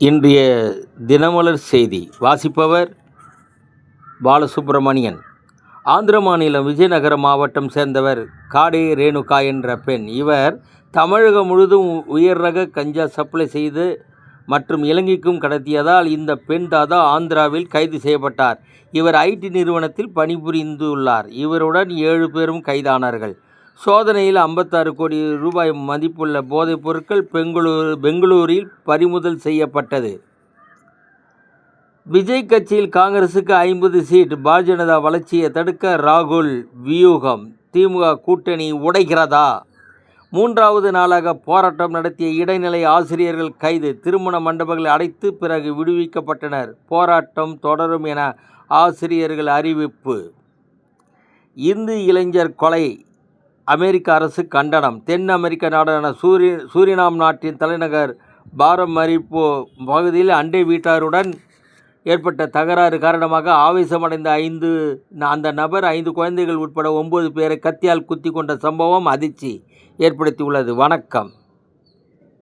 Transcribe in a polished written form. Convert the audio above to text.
இன்றைய தினமலர் செய்தி வாசிப்பவர் பாலசுப்ரமணியன். ஆந்திர மாநிலம் விஜயநகரம் மாவட்டம் சேர்ந்தவர் காடே ரேணுகா என்ற பெண். இவர் தமிழகம் முழுதும் உயர் ரக கஞ்சா சப்ளை செய்து மற்றும் இலங்கைக்கும் கடத்தியதால் இந்த பெண் தாதா ஆந்திராவில் கைது செய்யப்பட்டார். இவர் ஐடி நிறுவனத்தில் பணிபுரிந்துள்ளார். இவருடன் 7 பேரும் கைதானார்கள். சோதனையில் 56 கோடி ரூபாய் மதிப்புள்ள போதைப் பொருட்கள் பெங்களூரில் பறிமுதல் செய்யப்பட்டது. விஜய் கட்சியில் காங்கிரசுக்கு 50 சீட். பாரதிய ஜனதா வளர்ச்சியை தடுக்க ராகுல் வியூகம். திமுக கூட்டணி உடைகிறதா? 3வது நாளாக போராட்டம் நடத்திய இடைநிலை ஆசிரியர்கள் கைது. திருமண மண்டபங்களை அடைத்து பிறகு விடுவிக்கப்பட்டனர். போராட்டம் தொடரும் என ஆசிரியர்கள் அறிவிப்பு. இந்து இளைஞர் கொலை அமெரிக்க அரசு கண்டனம். தென் அமெரிக்க நாடான சூரினாம் நாட்டின் தலைநகர் பாரமரிபோ பகுதியில் அண்டை வீட்டாருடன் ஏற்பட்ட தகராறு காரணமாக ஆவேசமடைந்த அந்த நபர் 5 குழந்தைகள் உட்பட 9 பேரை கத்தியால் குத்தி கொண்ட சம்பவம் அதிர்ச்சி ஏற்படுத்தியுள்ளது. வணக்கம்.